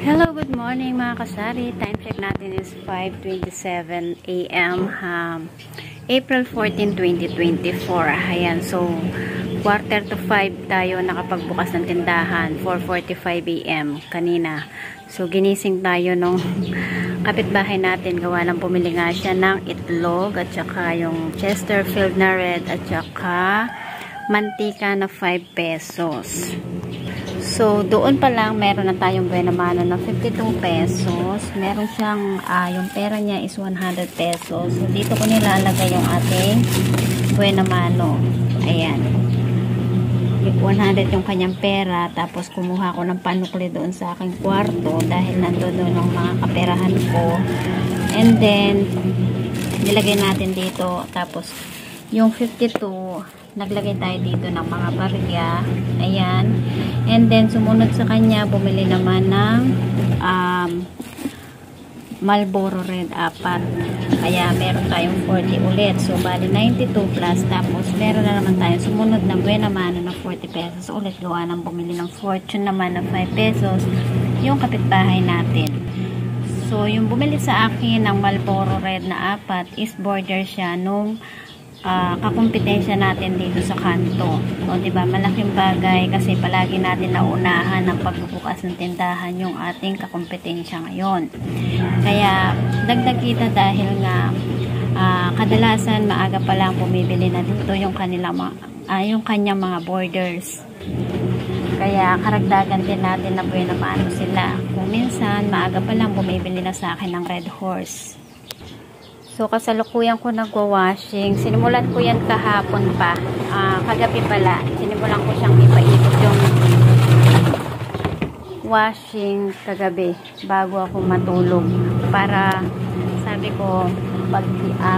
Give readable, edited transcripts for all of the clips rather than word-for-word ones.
Hello, good morning mga kasari. Time check natin is 5:27 AM, April 14, 2024. Ayan, so quarter to 5 tayo nakapagbukas ng tindahan, 4:45 AM kanina. So ginising tayo nung kapitbahay natin, gawa ng bumili nga siya ng itlog at saka yung Chesterfield na red at saka mantika na 5 pesos. So, doon pa lang, meron na tayong buena mano na 52 pesos. Meron siyang, yung pera niya is 100 pesos. So, dito ko nilalagay yung ating buena mano. Ayan. 100 yung kanyang pera. Tapos, kumuha ko ng panukli doon sa aking kwarto dahil nandun doon ang mga kaperahan ko. And then, nilagay natin dito. Tapos, yung 52, naglagay tayo dito ng mga barya. Ayan. And then, sumunod sa kanya, bumili naman ng Marlboro Red 4. Kaya, meron tayong 40 ulit. So, bali 92 plus. Tapos, meron na naman tayong sumunod na buena mano na 40 pesos ulit. Gawa ng bumili ng Fortune naman na 5 pesos. Yung kapitbahay natin. So, yung bumili sa akin ng Marlboro Red na 4 is border siya nung kakumpetensya natin dito sa kanto. O, diba, malaking bagay kasi palagi natin naunahan ng pagbubukas ng tindahan yung ating kakumpetensya ngayon. Kaya, dagdag kita dahil nga kadalasan maaga pa lang bumibili na dito yung kanilang yung kanyang mga borders. Kaya, karagdagan din natin na buena mano sila. Kung minsan, maaga pa lang bumibili na sa akin ng Red Horse. So, kasalukuyan ko nagwa-washing. Sinimulan ko yan kahapon pa. Kagabi pala. Sinimulan ko siyang ipaikot yung washing kagabi bago ako matulog. Para, sabi ko,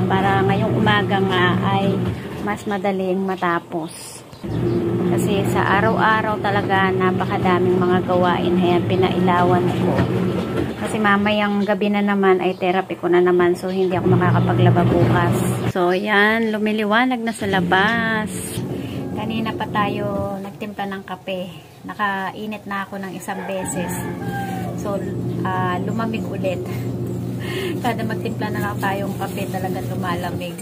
para ngayong umaga nga ay mas madaling matapos. Kasi sa araw-araw talaga napakadaming mga gawain. Ayan, pinailawan ko. Kasi mamayang gabi na naman ay therapy ko na naman. So, hindi ako makakapaglaba bukas. So, yan. Lumiliwanag na sa labas. Kanina pa tayo nagtimpla ng kape. Nakainit na ako ng isang beses. So, lumamig ulit. Kada magtimpla na lang tayong kape, talagang lumalamig.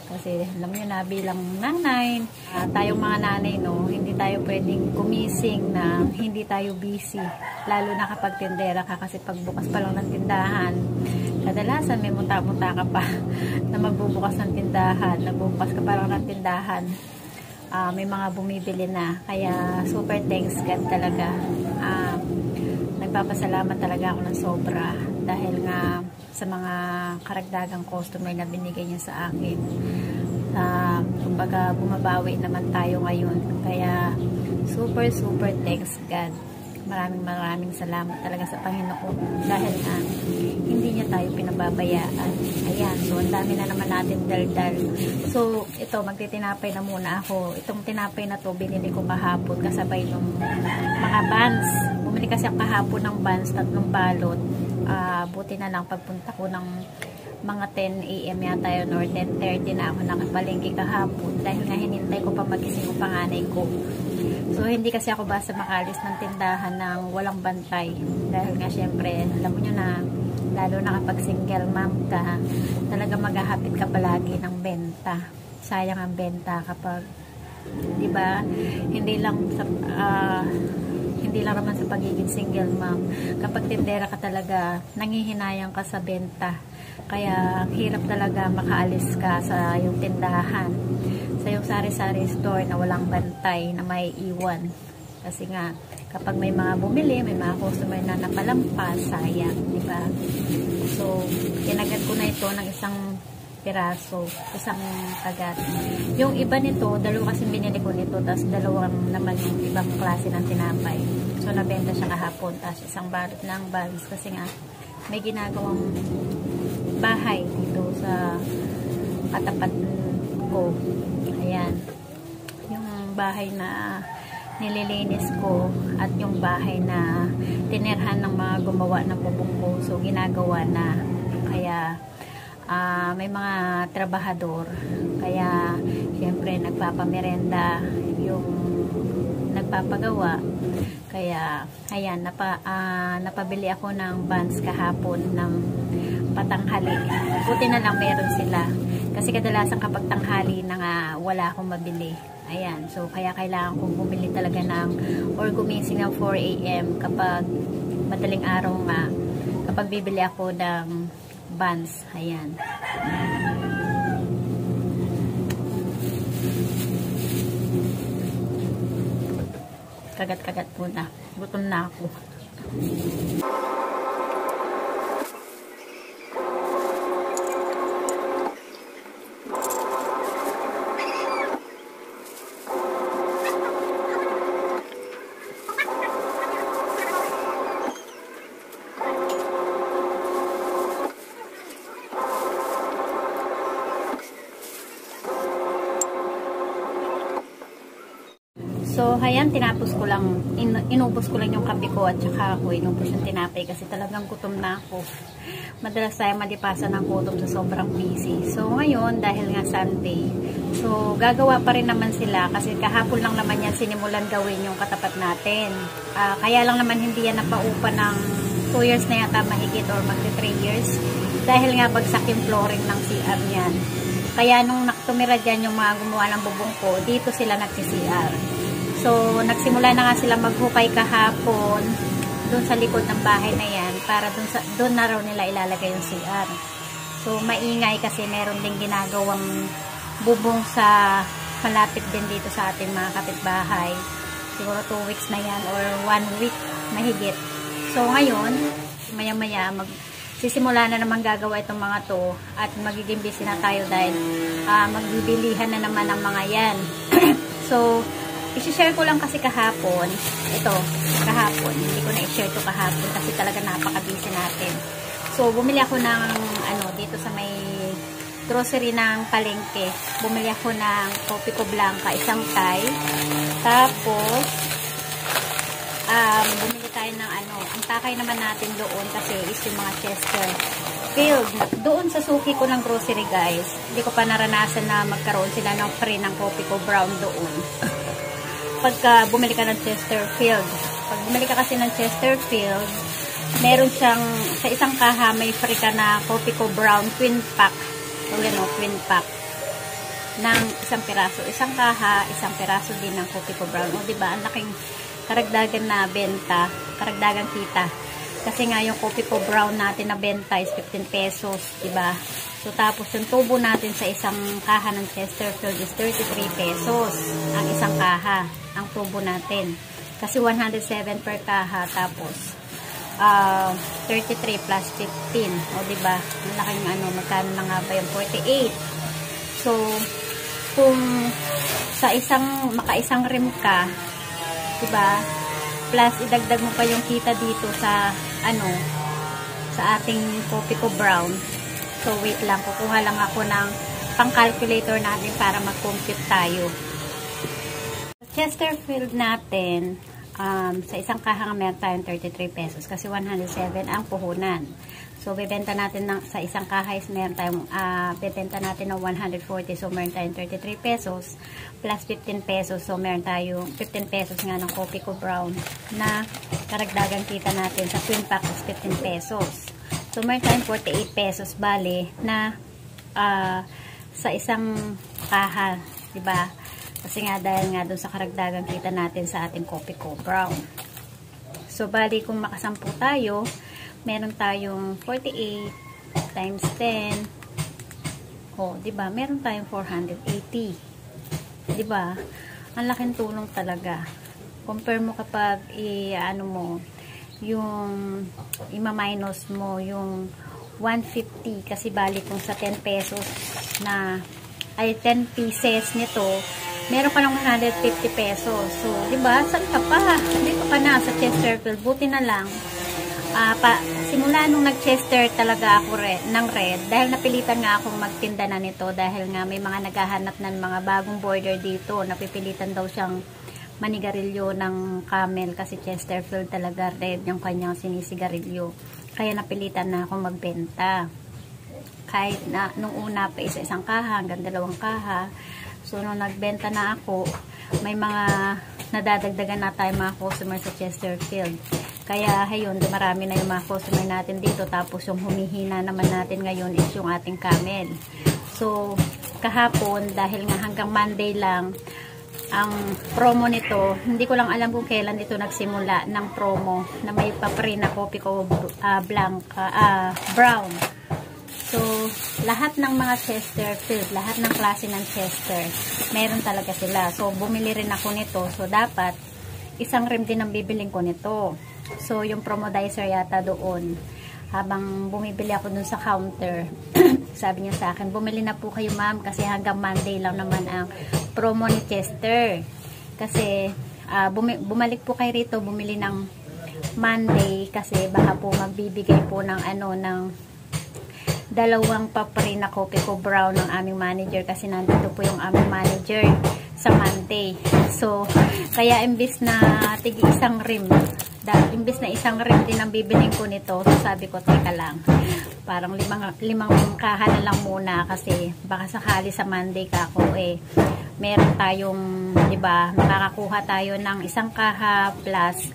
Kasi alam nyo na, bilang nanay, tayong mga nanay, no, hindi tayo pwedeng gumising na hindi tayo busy. Lalo na kapag tindera ka, kasi pagbukas pa lang ng tindahan, kadalasan may muta-muta ka pa na magbubukas ng tindahan, nagbubukas ka pa lang ng tindahan, may mga bumibili na. Kaya super thanks God talaga. Nagpapasalamat talaga ako ng sobra dahil nga sa mga karagdagang customer na binigay niya sa akin. Kumbaga bumabawi naman tayo ngayon. Kaya super thanks God. Maraming salamat talaga sa Panginoon dahil hindi niya tayo pinababayaan. Ayan, so ang dami na naman natin daldal. So ito, magtitinapay na muna ako. Itong tinapay na to binili ko kahapon kasabay ng mga buns. Bumili kasi ako kahapon ng buns, 3 balot. Buti na lang pagpunta ko ng mga 10 AM yata yun or 10:30 na ako nakapalengke kahapon dahil nga hinintay ko pa magising yung panganay ko. So hindi kasi ako basta makalis ng tindahan ng walang bantay dahil nga syempre alam mo nyo na, lalo na kapag single mom ka, talaga maghahapit ka palagi ng benta. Sayang ang benta kapag, di ba, hindi lang naman sa pagiging single mom. Kapag tindera ka talaga, nangihinayang ka sa benta. Kaya, hirap talaga makaalis ka sa yung tindahan. Sa yung sari-sari store na walang bantay, na may iwan. Kasi nga, kapag may mga bumili, may mga customer na napalampas, sayang, di ba? So, kinagat ko na ito ng isang piraso, isang kagat. Yung iba nito, dalawa kasi binili ko nito, tapos dalawang naman yung ibang klase ng tinapay. So, nabenta siya kahapon, tapos isang balot ng bags kasi nga, may ginagawang bahay dito sa katapat ko. Ayan. Yung bahay na nililinis ko at yung bahay na tinirhan ng mga gumawa ng bubong ko. So, ginagawa na. Kaya, may mga trabahador. Kaya, syempre, nagpapamerenda yung nagpapagawa. Kaya, ayan, napabili ako ng buns kahapon ng patanghali. Buti na lang meron sila. Kasi kadalasan kapag tanghali na nga, wala akong mabili. Ayan, so kaya kailangan kong bumili talaga ng, or gumising ng 4 AM kapag madaling araw nga, kapag bibili ako ng buns. Ayan. Kagat-kagat muna. Gutom na ako. So, ayan, tinapos ko lang, inubos ko lang yung kape ko at saka ako inubos yung tinapay kasi talagang gutom na ako. Madalas tayo malipasan ng gutom sa sobrang busy. So, ngayon, dahil nga Sunday, so, gagawa pa rin naman sila kasi kahapon lang naman yan sinimulan gawin yung katapat natin. Kaya lang naman hindi yan napaupa ng 2 years na yata mahigit or magti 3 years dahil nga bagsak yung flooring ng CR niyan. Kaya nung tumira dyan yung mga gumawa ng bubong ko, dito sila nagsi-CR. So, nagsimula na nga sila maghukay kahapon doon sa likod ng bahay na yan para doon na raw nila ilalagay yung CR. So, maingay kasi meron din ginagawang bubong sa malapit din dito sa ating mga kapitbahay. Siguro 2 weeks na yan or 1 week mahigit. So, ngayon, maya-maya sisimula na naman gagawa itong mga to at magiging busy na tayo dahil magbibilihan na naman ang mga yan. So, i-share ko lang kasi kahapon. Ito, kahapon. Hindi ko na-share to kahapon kasi talaga napaka-busy natin. So, bumili ako ng, dito sa may grocery ng palengke. Bumili ako ng Copico Blanca, isang Thai. Tapos, bumili tayo ng ang takay naman natin doon kasi is yung mga Chesterfield. Doon sa suki ko ng grocery, guys. Hindi ko pa naranasan na magkaroon sila ng free ng Copico Brown doon. Pagka bumili ka ng Chesterfield. Pag bumili ka kasi ng Chesterfield, meron siyang, sa isang kaha, may free ka na Copico Brown twin pack. O gano'n, twin pack. Ng isang piraso. Isang kaha, isang piraso din ng Copico Brown. O diba, ang laking karagdagan na benta, karagdagan kita. Kasi nga yung Copico Brown natin na benta is 15 pesos, diba? So, tapos yung tubo natin sa isang kaha ng Chesterfield is 33 pesos ang isang kaha, ang tubo natin. Kasi 107 per kaha, tapos 33 plus 15. O, diba? Ang laking magkano na nga ba yung 48? So, kung sa makaisang rim ka, diba? Plus, idagdag mo pa yung kita dito sa, sa ating Copico Brown. So, wait lang. Kukuha lang ako ng pang-calculator natin para mag-compute tayo. Chesterfield natin, sa isang kahang meron tayong 33 pesos kasi 107 ang puhunan. So, bebenta natin sa isang kaha is meron tayong, bebenta natin ng 140. So, meron tayong 33 pesos plus 15 pesos. So, meron tayong 15 pesos nga ng Copico Brown na karagdagan kita natin sa twin pack is 15 pesos. So, meron tayong 48 pesos bali na sa isang kaha, diba? Kasi nga dahil nga dun sa karagdagan kita natin sa ating Copico Brown. So, bali kung makasampu tayo, meron tayong 48 times 10. O, diba? Meron tayong 480. Diba? Ang laking tulong talaga. Compare mo kapag yung ima-minus mo yung 150 kasi bali kung sa 10 pesos na ay 10 pieces nito meron ka ng 150 pesos. So, diba? Saan ka pa? Dito ka na sa Chesterfield. Buti na lang. Simula nung nag-Chester talaga ako ng red dahil napilitan nga akong magtinda na nito dahil nga may mga naghahanap ng mga bagong border dito. Napipilitan daw siyang manigarilyo ng Camel kasi Chesterfield talaga red yung kanyang sinisigarilyo. Kaya napilitan na akong magbenta. Kahit na nung una pa isa-isang kaha hanggang 2 kaha. So, nung nagbenta na ako, may mga nadadagdagan na tayo mga customer sa Chesterfield. Kaya ayun, marami na yung mga customer natin dito. Tapos yung humihina naman natin ngayon is yung ating camel. So kahapon, dahil nga hanggang Monday lang ang promo nito, hindi ko lang alam kung kailan ito nagsimula ng promo na may papre na kopi ko brown. So lahat ng mga Chesterfield, lahat ng klase ng Chester, meron talaga sila. So bumili rin ako nito. So dapat isang rim din ang bibiling ko nito. So yung promodizer yata doon, habang bumibili ako dun sa counter, sabi niya sa akin, bumili na po kayo ma'am kasi hanggang Monday lang naman ang promo ni Chester. Kasi bumalik po kayo rito, bumili ng Monday kasi baka po magbibigay po ng ng dalawang papre na kopi ko brown ng aming manager kasi nandito po yung aming manager sa Monday. So kaya imbis na tigi isang rim, imbis na isang rim din ang bibiling ko nito, so sabi ko teka lang, parang limang kaha na lang muna kasi baka sakali sa Monday ka ako meron tayong, diba, makakakuha tayo ng isang kaha plus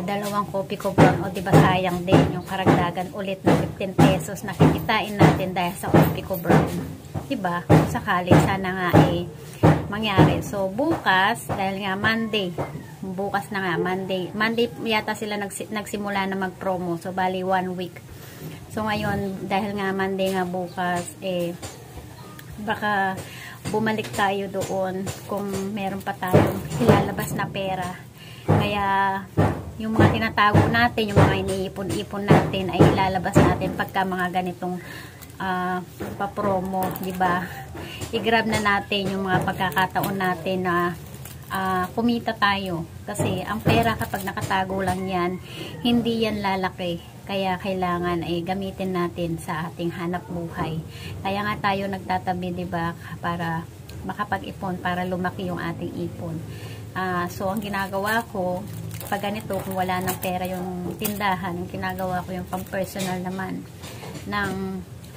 dalawang kopi ko brown, o diba sayang din yung karagdagan ulit na 15 pesos na kikitain natin dahil sa kopi ko brown, diba, sakali sana nga mangyari. So bukas, dahil nga Monday, bukas na nga Monday yata sila nagsimula na mag-promo, so bali 1 week. So ngayon, dahil nga Monday nga bukas, baka bumalik tayo doon kung meron pa tayong ilalabas na pera. Kaya yung mga tinatago natin, yung mga iniipon-ipon natin ay ilalabas natin pagka mga ganitong pa-promo, diba? I-grab na natin yung mga pagkakataon natin na kumita tayo. Kasi ang pera kapag nakatago lang yan, hindi yan lalaki. Kaya kailangan gamitin natin sa ating hanap buhay. Kaya nga tayo nagtatabi, diba? Para makapag-ipon, para lumaki yung ating ipon. So ang ginagawa ko, pag ganito, kung wala ng pera yung tindahan, yung ginagawa ko yung pang-personal naman ng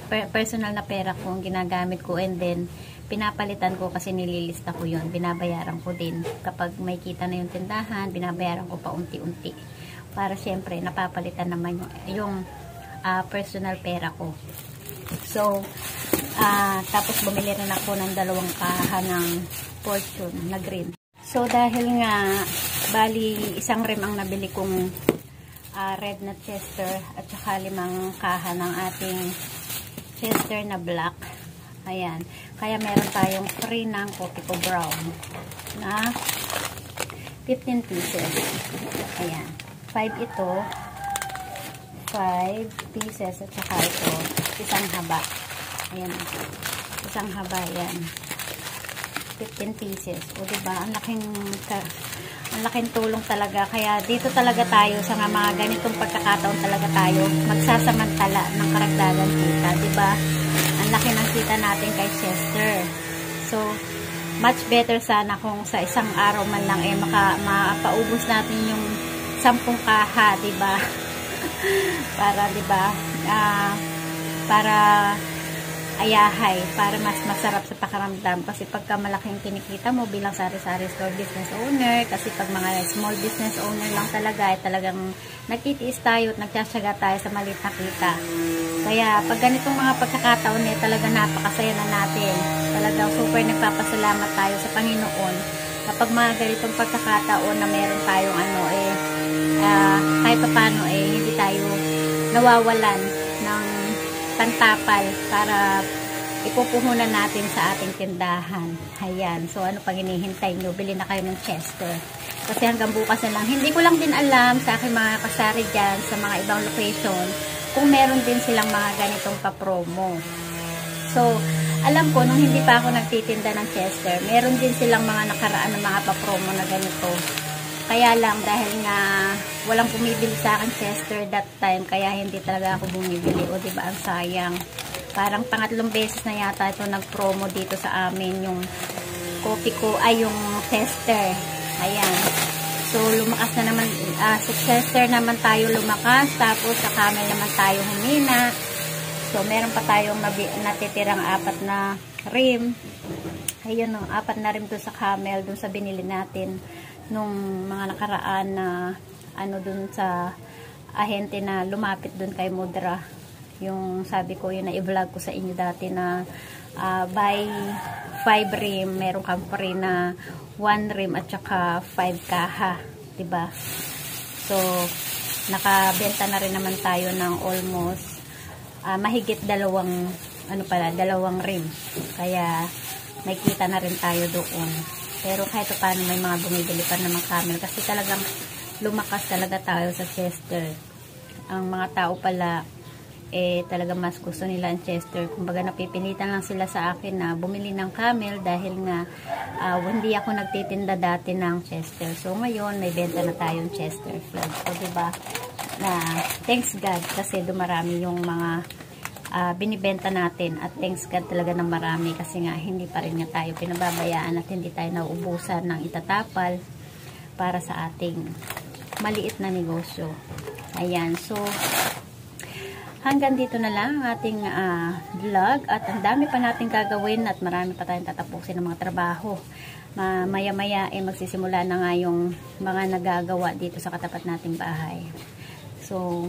personal na pera ko ang ginagamit ko, and then pinapalitan ko kasi nililista ko yun, binabayaran ko din kapag may kita na yung tindahan, binabayaran ko pa unti-unti para syempre napapalitan naman yung personal pera ko. So tapos bumili rin ako ng 2 kaha ng Fortune na green. So dahil nga bali isang rim ang nabili kong red na Chester at saka 5 kaha ng ating Chester na black. Ayan. Kaya meron tayong free ng kopi ko brown na 15 pieces. Ayan. 5 ito. 5 pieces at saka ito. Isang haba. Ayan. Isang haba yan. 15 pieces. O diba? Ang laking tulong talaga. Kaya dito talaga tayo sa mga ganitong pagkakataon talaga tayo magsasamantala ng karagdagan kita. Diba? Ang laki ng kita natin kay Chester. So, much better sana kung sa isang araw man lang mapaubos natin yung 10 kaha, diba? Para, diba? Para ayahay, para mas masarap sa pakaramdam. Kasi pagka malaking kinikita mo bilang sari-sari store business owner, kasi pag mga small business owner lang talaga, talagang nagtitiis tayo at nagtsatsaga tayo sa maliit na kita. Kaya pag ganitong mga pagkakataon talaga napakasaya na natin. Talagang super nagpapasalamat tayo sa Panginoon kapag mga ganitong pagkakataon na meron tayong kahit paano hindi tayo nawawalan ng pantapal para ipupuhunan natin sa ating tindahan. Ayan. So, ano pang hinihintay nyo? Bili na kayo ng Chester. Kasi hanggang bukas na lang. Hindi ko lang din alam sa aking mga kasari dyan sa mga ibang location kung meron din silang mga ganitong pa-promo. So, alam ko, nung hindi pa ako nagtitinda ng Chester, meron din silang mga nakaraan ng mga pa-promo na ganito. Kaya lang, dahil nga walang bumibili sa akin Chester that time, kaya hindi talaga ako bumibili. O diba, ang sayang. Parang pangatlong beses na yata ito nag-promo dito sa amin, yung kopi ko, ay yung Chester. Ayan. So, lumakas na naman, sa Chester naman tayo lumakas, tapos sa camel naman tayo humina. So, meron pa tayong natitirang 4 na rim. Ayun, no, 4 na rin doon sa Camel, doon sa binili natin nung mga nakaraan na ano doon sa ahente na lumapit doon kay Mudra. Yung sabi ko, yun na i-vlog ko sa inyo dati na buy 5 rim, meron kang free na 1 rim at saka 5 kaha, diba? So, nakabenta na rin naman tayo ng almost mahigit 2 rim. Kaya may kita na rin tayo doon. Pero kahit paano may mga bumibili pa naman Camel kasi talagang lumakas talaga tayo sa Chester. Ang mga tao pala talaga mas gusto nila ang Chester. Kumbaga napipilitan lang sila sa akin na bumili ng Camel dahil nga hindi ako nagtitinda dati ng Chester. So ngayon may benta na tayong Chesterfield. So diba na thanks God kasi dumarami yung mga binibenta natin at thanks God talaga ng marami kasi nga hindi pa rin nga tayo pinababayaan at hindi tayo nauubusan ng itatapal para sa ating maliit na negosyo. Ayan, so hanggang dito na lang ang ating vlog at ang dami pa natin gagawin at marami pa tayong tatapusin ng mga trabaho. Maya-maya magsisimula na nga yung mga nagagawa dito sa katapat nating bahay. So,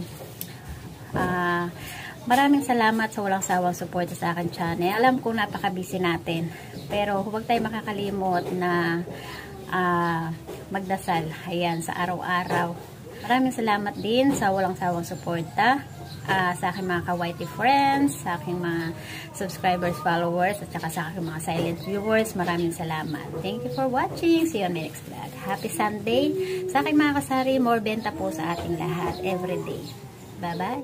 maraming salamat sa walang sawang suporta sa akin channel. Alam ko napaka-busy natin. Pero huwag tayo makakalimot na magdasal. Ayan, sa araw-araw. Maraming salamat din sa walang sawang suporta sa aking mga ka-YT friends, sa aking mga subscribers, followers, at saka sa aking mga silent viewers. Maraming salamat. Thank you for watching. See you on my next vlog. Happy Sunday. Sa aking mga kasari, more benta po sa ating lahat everyday. Bye-bye.